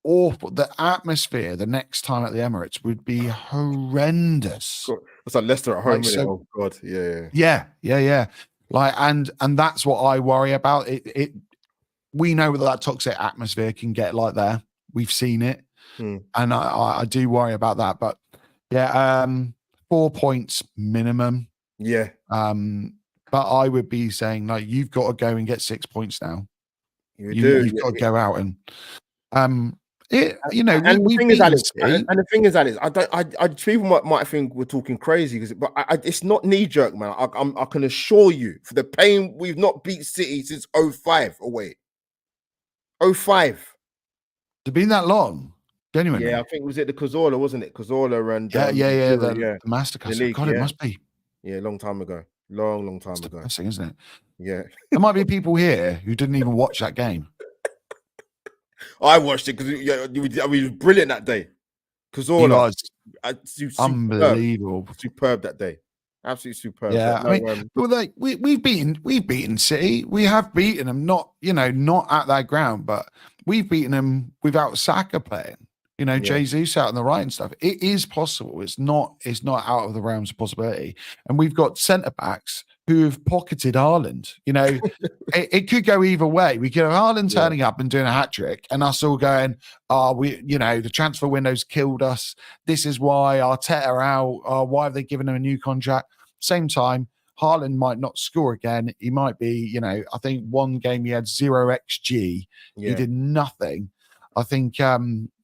awful. The atmosphere the next time at the Emirates would be horrendous. It's like Leicester at home. Oh God, yeah. Like, and that's what I worry about. We know that toxic atmosphere can get like there. We've seen it, and I do worry about that. But 4 points minimum. Yeah. But I would be saying, like, you've got to go and get 6 points now. You've got to go out and you know. And the thing is, Alex, I people might think we're talking crazy, but it's not knee jerk, man. I can assure you, for the pain, we've not beat City since 05 away. 05. It's been that long. Genuinely. Yeah, I think was it the Cazorla, wasn't it? Cazorla and the Masterclass. God, it must be. Yeah, long time ago. Long time ago. Depressing, isn't it? Yeah. There might be people here who didn't even watch that game. I watched it because it was brilliant that day. Cazorla was unbelievable. Superb that day. Absolutely superb. Yeah, I mean, but like we've beaten City. We have beaten them, not at that ground, but we've beaten them without Saka playing. You know, Jesus out on the right and stuff. It is possible. It's not out of the realms of possibility. And we've got centre backs who have pocketed Haaland. You know, it could go either way. We could have Haaland turning up and doing a hat trick, and us all going, the transfer window's killed us. This is why Arteta out. Why have they given him a new contract? Same time, Haaland might not score again. He might be, I think one game he had 0 XG. He did nothing. I think,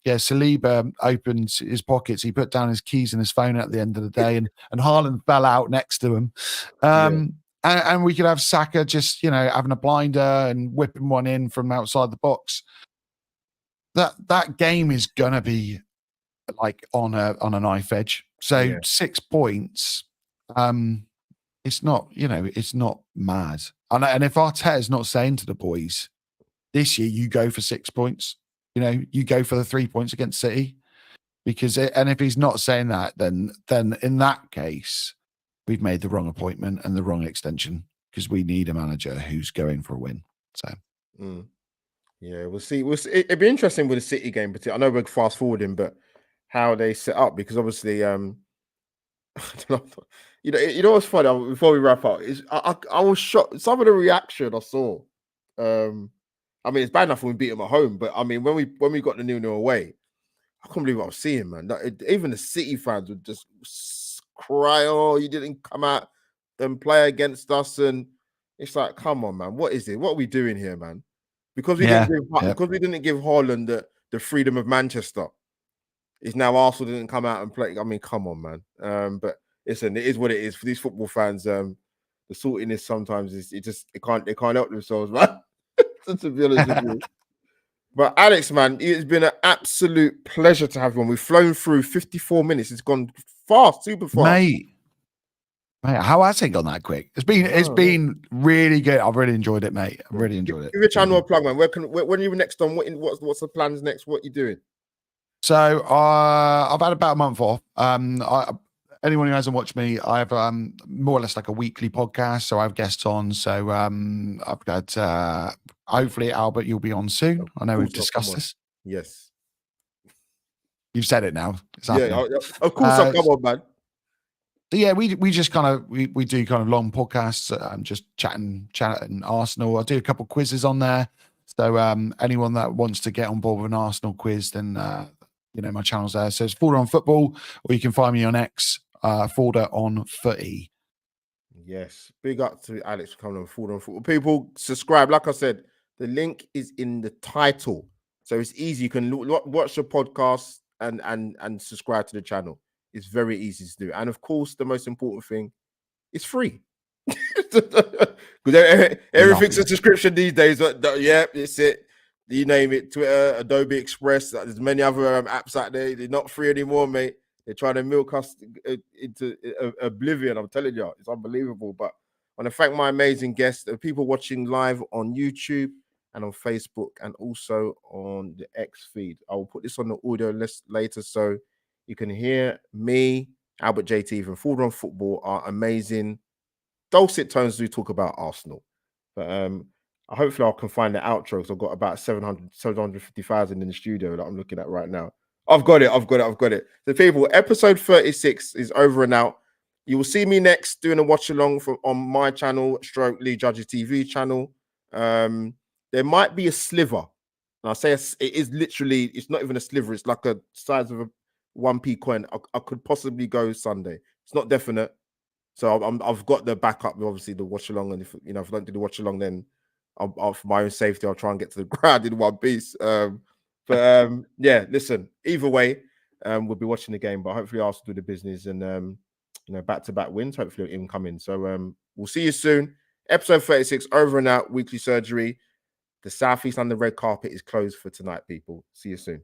Saliba opened his pockets. He put down his keys and his phone at the end of the day, and Haaland fell out next to him. And we could have Saka just, having a blinder and whipping one in from outside the box. That game is gonna be like on a knife edge. So 6 points, it's not, it's not mad. And if Arteta's not saying to the boys, this year you go for 6 points. You go for the 3 points against City, and if he's not saying that, then in that case, we've made the wrong appointment and the wrong extension, because we need a manager who's going for a win. So, we'll see. It'd be interesting with the City game, but I know we're fast forwarding, but how they set up, because obviously, what's funny? Before we wrap up, is I was shocked. Some of the reaction I saw. I mean, it's bad enough when we beat them at home, but I mean, when we got the 0-0 away, I couldn't believe what I was seeing, man. Even the City fans would just cry, "Oh, you didn't come out and play against us," and it's like, come on, man, what is it? What are we doing here, man? Because we didn't give Haaland the freedom of Manchester. It's now Arsenal didn't come out and play. I mean, come on, man. But listen, it is what it is for these football fans. The saltiness sometimes they can't help themselves, man. To be honest with you. But Alex, man, it's been an absolute pleasure to have you on. We've flown through 54 minutes. It's gone fast, super fast. Mate, how has it gone that quick? It's been really good. I've really enjoyed it, mate. I've really enjoyed it. Give your channel a plug, man. When are you next on? What's the plans next? What are you doing? So I've had about a month off. anyone who hasn't watched me, I have more or less like a weekly podcast. So I have guests on. So I've got hopefully Albert, you'll be on soon. I know we've discussed this. Yes. You've said it now. It's yeah, of course I'll come on, man. So yeah, we just kind of we do kind of long podcasts. Just chatting Arsenal. I do a couple of quizzes on there. So anyone that wants to get on board with an Arsenal quiz, then my channel's there. So it's Forder on Football, or you can find me on X, Forder on Footy. Yes, big up to Alex for coming on Forder on Football. People, subscribe. Like I said, the link is in the title, so it's easy. You can watch the podcast and subscribe to the channel. It's very easy to do. And of course, the most important thing, it's free. Because everything's a subscription these days. Yeah, it's it. You name it, Twitter, Adobe Express. There's many other apps out there. They're not free anymore, mate. They're trying to milk us into oblivion. I'm telling you, it's unbelievable. But I want to thank my amazing guests, the people watching live on YouTube and on Facebook and also on the X feed. I will put this on the audio list later so you can hear me, AlbertJTV, and Forder on Football are amazing. Dulcet tones do talk about Arsenal. But hopefully I can find the outro because I've got about 750,000 in the studio that I'm looking at right now. I've got it. So people, episode 36 is over and out. You will see me next doing a watch along on my channel, AlbertJTV's channel. There might be a sliver. And I say it is literally, it's not even a sliver. It's like a size of a 1p coin. I could possibly go Sunday. It's not definite. So I've got the backup, obviously, the watch along. And if I don't do the watch along, then I'll for my own safety, I'll try and get to the ground in one piece. Yeah, listen, either way, we'll be watching the game, but hopefully Arsenal do the business and back-to-back wins, hopefully incoming. So we'll see you soon. Episode 36 over and out, weekly surgery. The Southeast London red carpet is closed for tonight, people. See you soon.